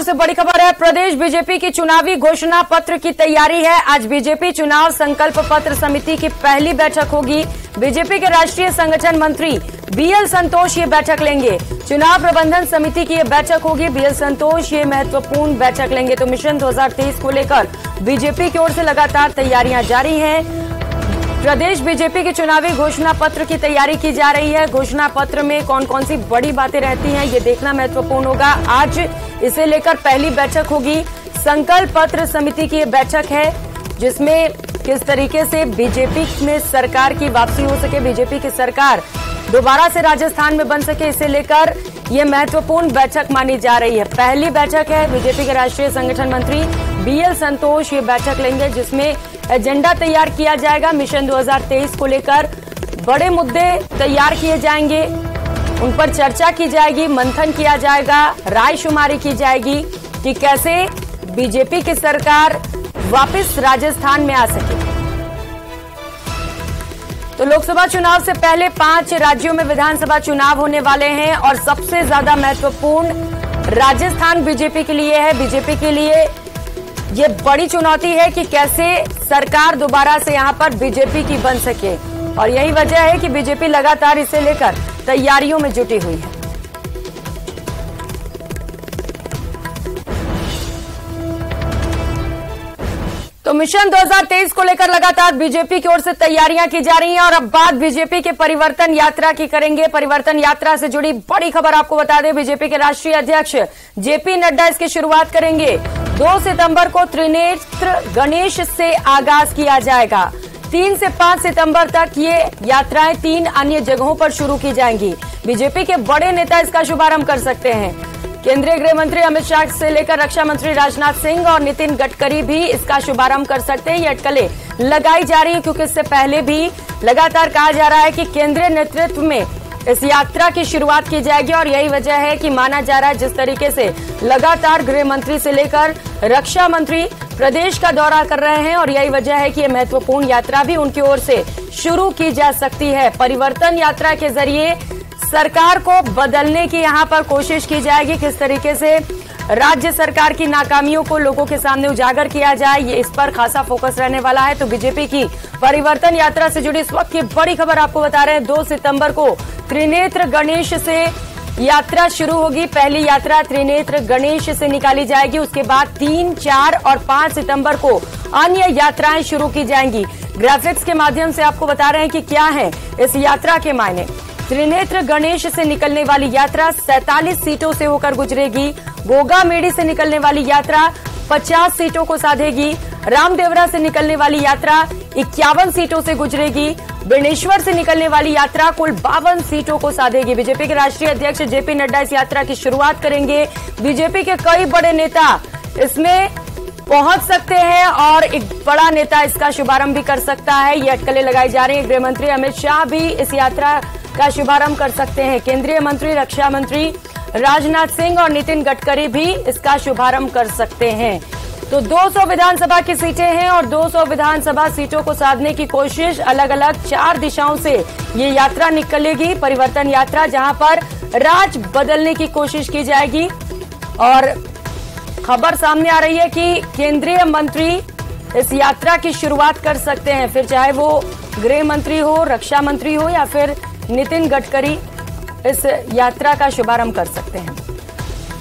से बड़ी खबर है। प्रदेश बीजेपी की चुनावी घोषणा पत्र की तैयारी है। आज बीजेपी चुनाव संकल्प पत्र समिति की पहली बैठक होगी। बीजेपी के राष्ट्रीय संगठन मंत्री बीएल संतोष ये बैठक लेंगे। चुनाव प्रबंधन समिति की ये बैठक होगी। बीएल संतोष ये महत्वपूर्ण बैठक लेंगे। तो मिशन 2023 को लेकर बीजेपी की ओर से लगातार तैयारियां जारी हैं। प्रदेश बीजेपी के चुनावी घोषणा पत्र की तैयारी की जा रही है। घोषणा पत्र में कौन कौन सी बड़ी बातें रहती हैं, ये देखना महत्वपूर्ण होगा। आज इसे लेकर पहली बैठक होगी। संकल्प पत्र समिति की ये बैठक है, जिसमें किस तरीके से बीजेपी में सरकार की वापसी हो सके, बीजेपी की सरकार दोबारा से राजस्थान में बन सके, इसे लेकर ये महत्वपूर्ण बैठक मानी जा रही है। पहली बैठक है। बीजेपी के राष्ट्रीय संगठन मंत्री बीएल संतोष ये बैठक लेंगे, जिसमें एजेंडा तैयार किया जाएगा। मिशन 2023 को लेकर बड़े मुद्दे तैयार किए जाएंगे, उन पर चर्चा की जाएगी, मंथन किया जाएगा, रायशुमारी की जाएगी कि कैसे बीजेपी की सरकार वापस राजस्थान में आ सके। तो लोकसभा चुनाव से पहले 5 राज्यों में विधानसभा चुनाव होने वाले हैं और सबसे ज्यादा महत्वपूर्ण राजस्थान बीजेपी के लिए है। बीजेपी के लिए ये बड़ी चुनौती है कि कैसे सरकार दोबारा से यहां पर बीजेपी की बन सके, और यही वजह है कि बीजेपी लगातार इसे लेकर तैयारियों में जुटी हुई है। तो मिशन 2023 को लेकर लगातार बीजेपी की ओर से तैयारियां की जा रही हैं। और अब बात बीजेपी के परिवर्तन यात्रा की करेंगे। परिवर्तन यात्रा से जुड़ी बड़ी खबर आपको बता दें, बीजेपी के राष्ट्रीय अध्यक्ष जेपी नड्डा इसकी शुरुआत करेंगे। 2 सितंबर को त्रिनेत्र गणेश से आगाज किया जाएगा। 3 से 5 सितंबर तक ये यात्राएं 3 अन्य जगहों पर शुरू की जाएंगी। बीजेपी के बड़े नेता इसका शुभारंभ कर सकते हैं। केंद्रीय गृह मंत्री अमित शाह से लेकर रक्षा मंत्री राजनाथ सिंह और नितिन गडकरी भी इसका शुभारंभ कर सकते हैं। ये अटकलें लगाई जा रही है, क्योंकि इससे पहले भी लगातार कहा जा रहा है कि केंद्रीय नेतृत्व में इस यात्रा की शुरुआत की जाएगी, और यही वजह है कि माना जा रहा है जिस तरीके से लगातार गृह मंत्री से लेकर रक्षा मंत्री प्रदेश का दौरा कर रहे हैं, और यही वजह है कि ये महत्वपूर्ण यात्रा भी उनकी ओर से शुरू की जा सकती है। परिवर्तन यात्रा के जरिए सरकार को बदलने की यहां पर कोशिश की जाएगी। किस तरीके से राज्य सरकार की नाकामियों को लोगों के सामने उजागर किया जाए, ये इस पर खासा फोकस रहने वाला है। तो बीजेपी की परिवर्तन यात्रा से जुड़ी इस वक्त की बड़ी खबर आपको बता रहे हैं। 2 सितंबर को त्रिनेत्र गणेश से यात्रा शुरू होगी। पहली यात्रा त्रिनेत्र गणेश से निकाली जाएगी। उसके बाद 3, 4 और 5 सितंबर को अन्य यात्राएं शुरू की जाएंगी। ग्राफिक्स के माध्यम से आपको बता रहे हैं कि क्या है इस यात्रा के मायने। त्रिनेत्र गणेश से निकलने वाली यात्रा 47 सीटों से होकर गुजरेगी। गोगामेडी से निकलने वाली यात्रा 50 सीटों को साधेगी। रामदेवरा से निकलने वाली यात्रा 51 सीटों से गुजरेगी। बेणेश्वर से निकलने वाली यात्रा कुल 52 सीटों को साधेगी। बीजेपी के राष्ट्रीय अध्यक्ष जेपी नड्डा इस यात्रा की शुरुआत करेंगे। बीजेपी के कई बड़े नेता इसमें पहुंच सकते हैं और एक बड़ा नेता इसका शुभारंभ भी कर सकता है। ये अटकलें लगाई जा रही है। गृह मंत्री अमित शाह भी इस यात्रा का शुभारंभ कर सकते हैं। केंद्रीय मंत्री रक्षा मंत्री राजनाथ सिंह और नितिन गडकरी भी इसका शुभारंभ कर सकते हैं। तो 200 विधानसभा की सीटें हैं और 200 विधानसभा सीटों को साधने की कोशिश अलग अलग 4 दिशाओं से ये यात्रा निकलेगी। परिवर्तन यात्रा, जहां पर राज बदलने की कोशिश की जाएगी। और खबर सामने आ रही है कि केंद्रीय मंत्री इस यात्रा की शुरुआत कर सकते हैं, फिर चाहे वो गृह मंत्री हो, रक्षा मंत्री हो या फिर नितिन गडकरी इस यात्रा का शुभारंभ कर सकते हैं।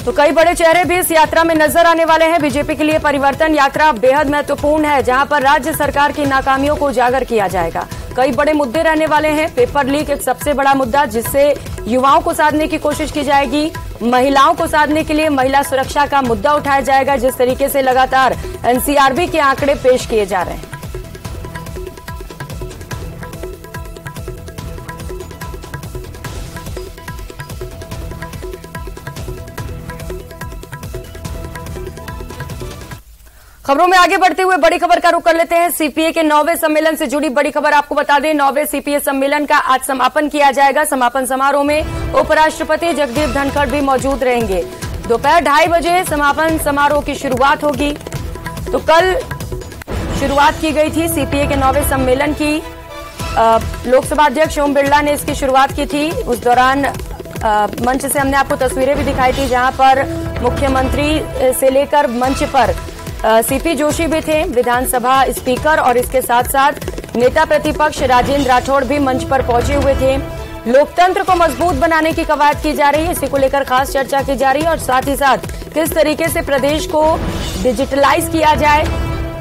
तो कई बड़े चेहरे भी इस यात्रा में नजर आने वाले हैं। बीजेपी के लिए परिवर्तन यात्रा बेहद महत्वपूर्ण है, जहां पर राज्य सरकार की नाकामियों को उजागर किया जाएगा। कई बड़े मुद्दे रहने वाले हैं। पेपर लीक एक सबसे बड़ा मुद्दा, जिससे युवाओं को साधने की कोशिश की जाएगी। महिलाओं को साधने के लिए महिला सुरक्षा का मुद्दा उठाया जाएगा, जिस तरीके से लगातार एनसीआरबी के आंकड़े पेश किए जा रहे हैं। खबरों में आगे बढ़ते हुए बड़ी खबर का रुख कर लेते हैं। सीपीए के 9वें सम्मेलन से जुड़ी बड़ी खबर आपको बता दें। 9वें सीपीए सम्मेलन का आज समापन किया जाएगा। समापन समारोह में उपराष्ट्रपति जगदीप धनखड़ भी मौजूद रहेंगे। दोपहर 2:30 बजे समापन समारोह की शुरुआत होगी। तो कल शुरुआत की गई थी सीपीए के 9वें सम्मेलन की। लोकसभा अध्यक्ष ओम बिरला ने इसकी शुरुआत की थी। उस दौरान मंच से हमने आपको तस्वीरें भी दिखाई थी, जहां पर मुख्यमंत्री से लेकर मंच पर सीपी जोशी भी थे, विधानसभा स्पीकर, और इसके साथ साथ नेता प्रतिपक्ष राजेंद्र राठौड़ भी मंच पर पहुंचे हुए थे। लोकतंत्र को मजबूत बनाने की कवायद की जा रही है, इसी को लेकर खास चर्चा की जा रही है और साथ ही साथ किस तरीके से प्रदेश को डिजिटलाइज किया जाए,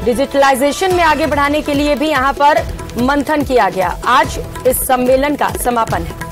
डिजिटलाइजेशन में आगे बढ़ाने के लिए भी यहां पर मंथन किया गया। आज इस सम्मेलन का समापन है।